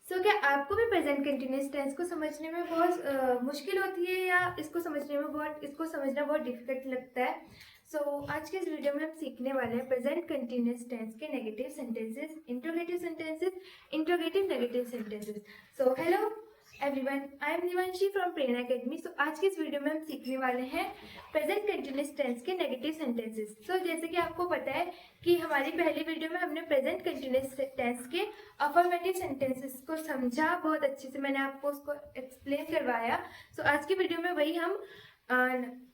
क्या आपको भी प्रेजेंट कंटिन्यूअस टेंस को समझने में बहुत मुश्किल होती है या इसको समझना बहुत डिफिकल्ट लगता है? आज के इस वीडियो में हम सीखने वाले हैं प्रेजेंट कंटिन्यूअस टेंस के negative sentences, interrogative negative sentences. Hello everyone, I am Nivanshi from Prerna academy. आज के इस वीडियो में हम सीखने वाले हैं प्रेजेंट कंटिन्यूअस टेंस के नेगेटिव सेंटेंसेस। जैसे कि आपको पता है कि हमारी पहली वीडियो में हमने प्रेजेंट कंटिन्यूअस टेंस के अफर्मेटिव सेंटेंसेस को समझा, बहुत अच्छे से मैंने आपको उसको एक्सप्लेन करवाया। आज की वीडियो में वही हम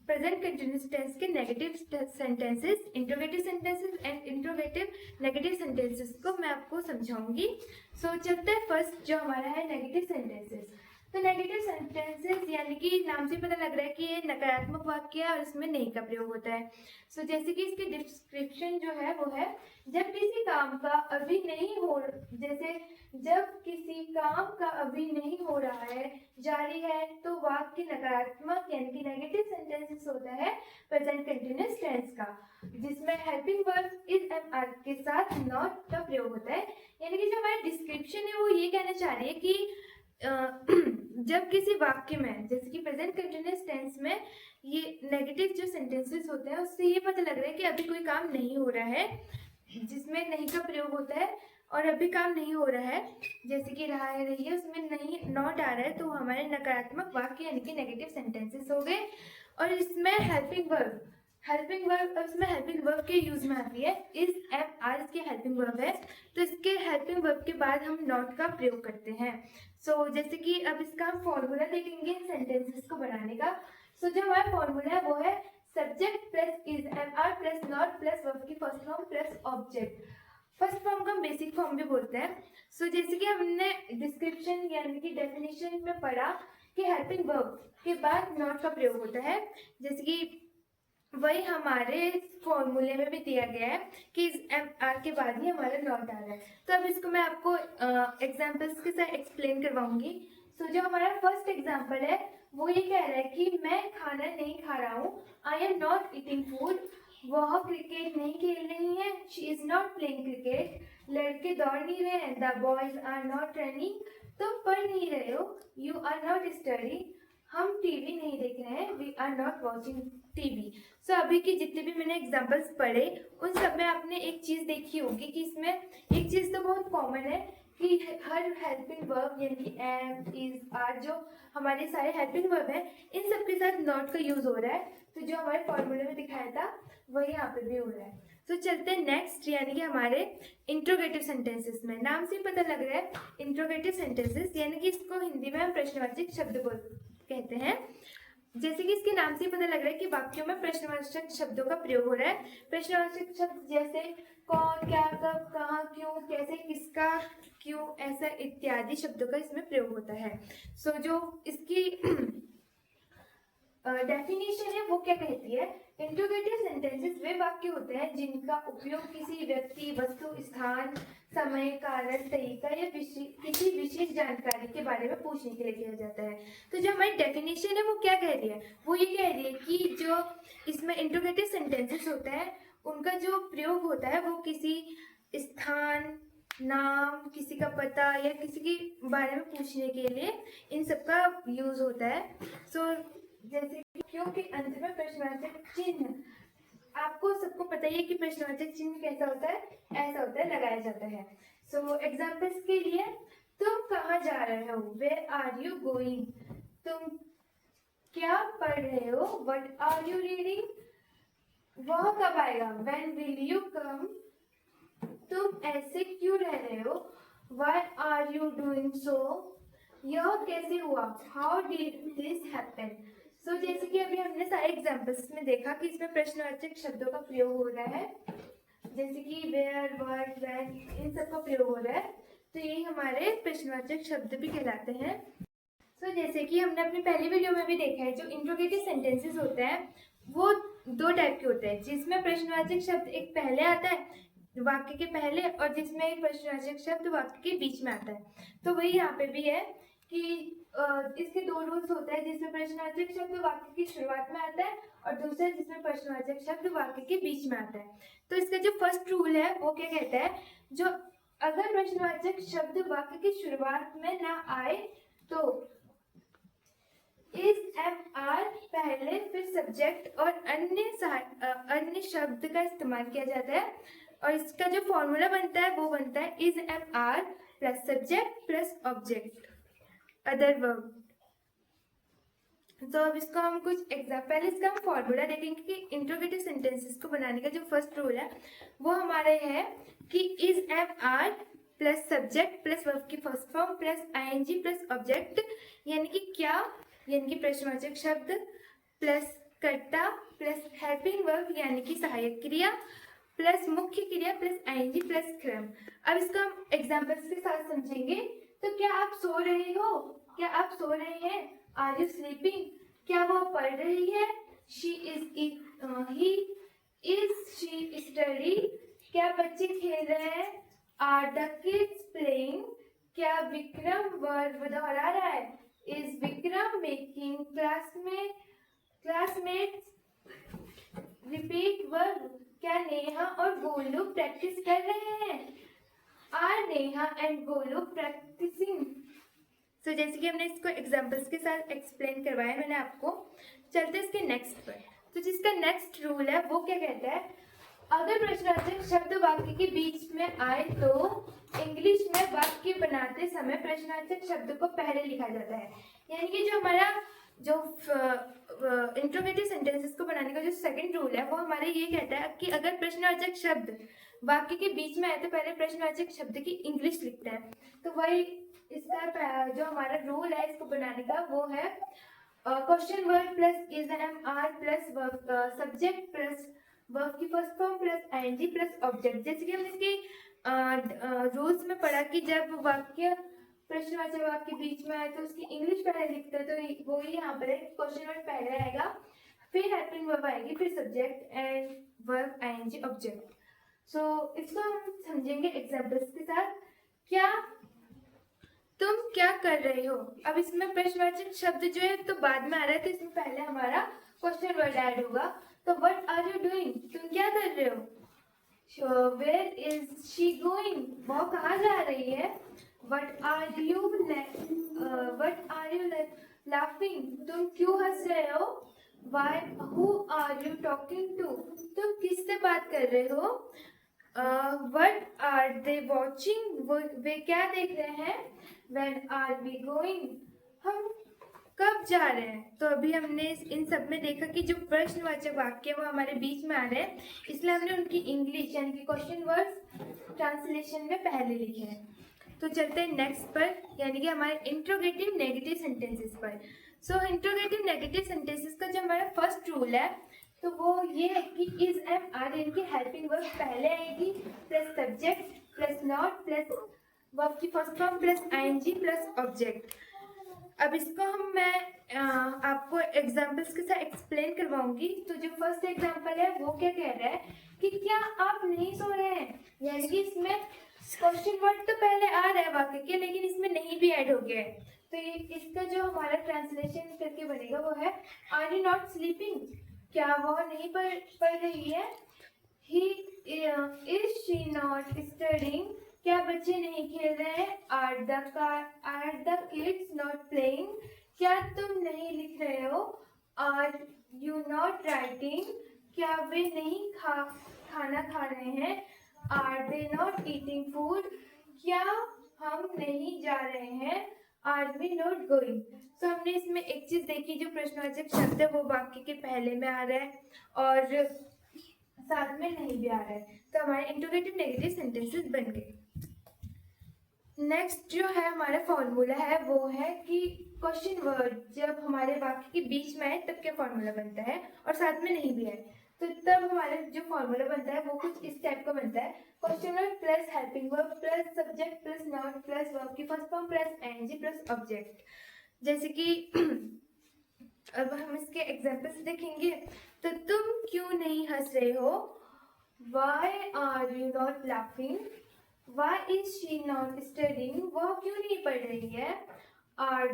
प्रेजेंट कंटिन्यूअस टेंस के negative sentences, interrogative sentences and interrogative negative sentences को मैं आपको समझाऊंगी। चलते हैं फर्स्ट जो हमारा है नेगेटिव सेंटेंसेस। नेगेटिव सेंटेंसेस यानी कि नाम से पता लग रहा है कि ये नकारात्मक वाक्य है और इसमें नहीं का प्रयोग होता है। जैसे कि इसकी डिस्क्रिप्शन जो है वो है, जब किसी काम का अभी नहीं हो रहा है, जारी है, तो वाक्य नकारात्मक यानी कि नेगेटिव सेंटेंसेस होता है प्रेजेंट कंटिन्यूअस टेंस का, जिसमें helping verb is and are के साथ नॉट का प्रयोग होता है। यानी कि जो हमारी डिस्क्रिप्शन है वो ये कहना चाह रही है कि जब किसी वाक्य में, जैसे कि प्रेजेंट कंटिन्यूअस टेंस में ये नेगेटिव जो सेंटेंसेस होते हैं उससे ये पता लग रहा है कि अभी कोई काम नहीं हो रहा है, जिसमें नहीं का प्रयोग होता है और अभी काम नहीं हो रहा है, जैसे कि रहा है, रही है, उसमें नहीं नॉट आ रहा है, तो हमारे नकारात्मक वाक्य यानी कि नेगेटिव सेंटेंसेस हो गए। और इसमें हेल्पिंग वर्ब के यूज में आती है इज एम आर, इसके हेल्पिंग वर्ब है, तो इसके हेल्पिंग वर्ब के बाद हम नॉट का प्रयोग करते हैं। जैसे कि अब इसका हम फॉर्मूला देखेंगे सेंटेंसेस को बनाने का। जो हमारा फॉर्मूला है वो है subject plus is am are plus not plus verb की first form plus object. First form को हम बेसिक फॉर्म भी बोलते हैं। जैसे कि हमने डिस्क्रिप्शन यानी कि डेफिनेशन में पढ़ा कि हेल्पिंग वर्ब के बाद नॉट का प्रयोग होता है, जैसे कि वही हमारे फॉर्मूले में भी दिया गया है कि इस एम आर के बाद ही हमारा नॉट आ रहा है। अब इसको मैं आपको एग्जांपल्स के साथ एक्सप्लेन करवाऊंगी। जो हमारा फर्स्ट एग्जांपल है वो ये कह रहा है कि मैं खाना नहीं खा रहा हूँ, I am not eating food. वह क्रिकेट नहीं खेल रही है, she is not playing cricket. लड़के दौड़ नहीं रहे हैं, the boys are not running. तुम पढ़ नहीं रहे हो, यू आर नॉट स्टडी। हम टीवी नहीं देख रहे हैं, we are not watching TV. अभी की जितने भी मैंने एग्जांपल्स पढ़े उन सब में आपने एक चीज देखी होगी कि इसमें एक चीज तो बहुत कॉमन है कि हर हेल्पिंग वर्ब यानी कि एम, इज, आर, जो हमारे सारे हेल्पिंग वर्ब है, इन सब के साथ नॉट का यूज हो रहा है। जो हमारे फॉर्मूले में दिखाया था वही यहाँ पे भी हो रहा है। चलते हैं नेक्स्ट यानी कि हमारे इंट्रोगेटिव सेंटेंसेस में। नाम से पता लग रहा है इंट्रोगेटिव सेंटेंसेस यानी कि इसको हिंदी में हम प्रश्नवाचक शब्द कहते हैं। जैसे कि इसके नाम से पता लग रहा है कि वाक्यों में प्रश्नवाचक शब्दों का प्रयोग हो रहा है। प्रश्नवाचक शब्द जैसे कौन, क्या, कब, कहाँ, क्यों, कैसे, किसका, क्यों, ऐसा इत्यादि शब्दों का इसमें प्रयोग होता है। जो इसकी डेफिनेशन है वो क्या कहती है, इंट्रोगेटिव सेंटेंसेस वे वाक्य होते हैं जिनका उपयोग किसी व्यक्ति, वस्तु, स्थान, समय, कारण, तरीका या किसी विशेष जानकारी के बारे में पूछने के लिए किया जाता है। जो हमारी डेफिनेशन है वो क्या कह रही है, वो ये कह रही है कि जो इसमें इंट्रोगेटिव सेंटेंसेस होते हैं उनका जो प्रयोग होता है वो किसी स्थान, नाम, किसी का पता या किसी के बारे में पूछने के लिए इन सब का यूज होता है। जैसे कि क्यों के अंत में प्रश्नवाचक चिन्ह, आपको सबको पता ही है कि प्रश्नवाचक चिन्ह कैसा होता है, ऐसा होता है, लगाया जाता है। एग्जांपल्स के लिए, तुम कहाँ जा रहे हो, वेयर आर यू गोइंग। तुम क्या पढ़ रहे हो, व्हाट आर यू रीडिंग। वह कब आएगा, व्हेन विल यू कम। तुम ऐसे क्यों रह रहे हो, why are you doing so. यह कैसे हुआ, हाउ डिड दिस हैपन। जैसे कि अभी हमने सारे एग्जांपल्स में देखा कि इसमें प्रश्नवाचक शब्दों का प्रयोग हो रहा है, जैसे कि वेयर, व्हाट, व्हेन, इन सब का प्रयोग हो रहा है। यही हमारे प्रश्नवाचक शब्द भी कहलाते हैं। जैसे कि हमने अपनी पहली वीडियो में भी देखा है, जो इंट्रोगेटिव सेंटेंसेस होते हैं वो दो टाइप के होते हैं, जिसमें प्रश्नवाचक शब्द एक पहले आता है वाक्य के पहले और जिसमें एक प्रश्नवाचक शब्द वाक्य के बीच में आता है। वही यहाँ पे भी है कि इसके दो रूल्स होते हैं, जिसमें प्रश्नवाचक शब्द वाक्य की शुरुआत में आता है और दूसरा जिसमें प्रश्नवाचक शब्द वाक्य के बीच में आता है। इसका जो फर्स्ट रूल है वो क्या कहता है, जो अगर प्रश्नवाचक शब्द वाक्य की शुरुआत में ना आए तो इज एम आर पहले फिर सब्जेक्ट और अन्य शब्द का इस्तेमाल किया जाता है और इसका जो फॉर्मूला बनता है वो बनता है is am are plus subject plus object other verb. तो अब इसको हम कुछ पहले इसका हम फॉर्मूला देखेंगे कि इंट्रोगेटिव सेंटेंसेस को बनाने का जो फर्स्ट रूल है वो हमारे है कि is am are plus subject plus verb की first form plus ING plus object, यानी कि क्या, यानी कि प्रश्नवाचक शब्द प्लस कर्ता प्लस हेल्पिंग वर्ब यानी कि सहायक क्रिया प्लस मुख्य क्रिया प्लस आईएनजी प्लस क्रम। अब इसको हम एग्जांपल्स के साथ समझेंगे। तो क्या आप सो रहे हो, क्या आप सो रहे हैं, आर यू स्लीपिंग, क्या वह पढ़ रही है, she is he is she study, क्या बच्चे खेल रहे हैं, आर द किड्स प्लेइंग, क्या विक्रम वर्ब दोहरा रहा है, is Vikram making classmates repeat verb, क्या नेहा और गोलू प्रैक्टिस कर रहे हैं, are Neha and Golu practising. तो जैसे कि हमने इसको एग्जांपल्स के साथ एक्सप्लेन करवाया मैंने आपको, चलते इसके नेक्स्ट पर। तो जिसका नेक्स्ट रूल है वो क्या कहता है, अगर प्रश्नवाचक शब्द वाक्य के बीच में आए तो इंग्लिश में वाक्य बनाते समय प्रश्नवाचक शब्द को पहले लिखा जाता है। यानी कि जो हमारा जो इंट्रोगेटिव सेंटेंसेस को बनाने का जो सेकंड रूल है वो हमारे ये कहता है कि अगर प्रश्नवाचक शब्द वाक्य के बीच में आए तो पहले प्रश्नवाचक शब्द की इंग्लिश लिखता है। तो वही इसका जो हमारा रूल है इसको बनाने का वो है question word plus is am are plus subject plus verb की first form plus ING plus object. जैसे कि हमने इसके रूल्स में पढ़ा कि जब वाक्य प्रश्नवाचक वाक्य के बीच में आए तो उसकी इंग्लिश पहले लिखते हैं, तो वो ही यहाँ पर है, क्वेश्चन वर्ड पहले आएगा, फिर हेल्पिंग वर्ब आएगी, फिर subject and verb ING object. So इसको हम समझेंगे एग्जांपल्स के साथ। क्या तुम क्या कर रहे हो, अब इसमें प्रश्नवाचक शब्द जो है तो बाद में आ रहा है, तो इसमें पहले हमारा क्वेश्चन वर्ड ऐड होगा। तो व्हाट आर यू डूइंग, तुम क्या कर रहे हो, वेयर इज शी गोइंग, वो कहाँ जा रही है, व्हाट आर यू लाफिंग, तुम क्यों हंस रहे हो, why who are you talking to, तुम किससे बात कर रहे हो, व्हाट आर दे वॉचिंग, वे क्या देख रहे हैं, व्हेन आर वी गोइंग, हम कब जा रहे हैं। तो अभी हमने इन सब में देखा कि जो प्रश्नवाचक वाक्य वो हमारे बीच में आ रहे हैं, इसलिए हमने उनकी इंग्लिश यानी कि क्वेश्चन वर्ड्स ट्रांसलेशन में पहले लिखे हैं। तो चलते हैं नेक्स्ट पर, यानी कि हमारे इंट्रोगेटिव नेगेटिव सेंटेंसेस पर। सो इंट्रोगेटिव नेगेटिव सेंटेंसेस का जो हमारा फर्स्ट रूल है तो वो ये है कि इज एम आर यानी कि हेल्पिंग वर्ब पहले आएगी plus subject plus not plus verb की first form plus ING plus object. अब इसको मैं आपको एग्जांपल्स के साथ एक्सप्लेन करवाऊंगी। तो जो फर्स्ट एग्जांपल है वो क्या कह रहा है कि क्या आप नहीं सो रहे हैं, यानी कि इसमें क्वेश्चन वर्ड तो पहले आ रहा है वाक्य के, लेकिन इसमें नहीं भी ऐड हो गया है। तो ये इसका जो हमारा ट्रांसलेशन करके बनेगा वो है आर यू नॉट स्लीपिंग, क्या वह नहीं पढ़ रही है, he is she not studying, क्या बच्चे नहीं खेल रहे हैं, are the kids not playing, क्या तुम नहीं लिख रहे हो, आर यू नॉट राइटिंग, क्या वे नहीं खाना खा रहे हैं, are they not eating food, क्या हम नहीं जा रहे हैं, आर वी नॉट गोइंग। तो हमने इसमें एक चीज देखी, जो प्रश्नवाचक शब्द है वो वाक्य के पहले में आ रहा है और साथ में नहीं भी आ रहा है, तो हमारे इंट्रोगेटिव नेगेटिव सेंटेंसेस बन गए। नेक्स्ट जो है हमारा फॉर्मूला है वो है कि क्वेश्चन वर्ड जब हमारे वाक्य के बीच में आए तब क्या फॉर्मूला बनता है और साथ में नहीं भी आए, तो तब हमारा जो फॉर्मूला बनता है वो कुछ इस टाइप का बनता है, question word plus helping verb plus subject plus not plus verb की first form plus ING plus object. जैसे कि अब हम इसके एग्जांपल्स देखेंगे। तो तुम क्यों नहीं हंस रहे हो, why are you not laughing, Why is she not studying, वह क्यों नहीं पढ़ रही है, Are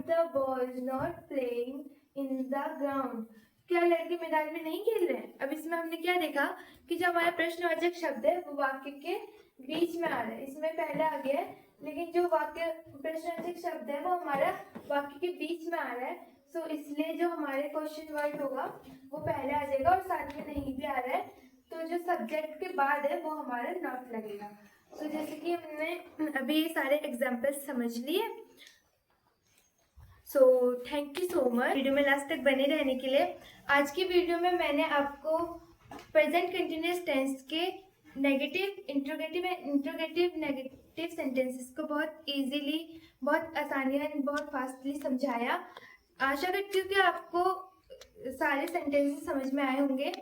the boys not playing in the ground, क्या लड़के मैदान में नहीं खेल रहे हैं। अब इसमें हमने क्या देखा कि जो हमारा प्रश्नवाचक शब्द है वो वाक्य के बीच में आ रहा है, इसमें पहले आ गया है, लेकिन जो वाक्य प्रश्नवाचक शब्द है वो हमारा वाक्य के बीच में आ रहा है। सो इसलिए जो हमारे क्वेश्चन वर्ड होगा वो पहले आ जाएगा, और साथ में नहीं भी आ रहा है तो जो सब्जेक्ट के बाद है वो हमारा नॉट लगेगा। सो जैसे कि हमने अभी ये सारे एग्जाम्पल्स समझ लिए। So thank you so much video में लास्ट तक बने रहने के लिए। आज की वीडियो में मैंने आपको प्रेजेंट कंटिन्यूअस टेंस के नेगेटिव, इंट्रोगेटिव नेगेटिव सेंटेंसेस को बहुत इजीली, बहुत आसानी एंड बहुत फास्टली समझाया। आशा करती हूँ कि आपको सारे सेंटेंसेस समझ में आए होंगे।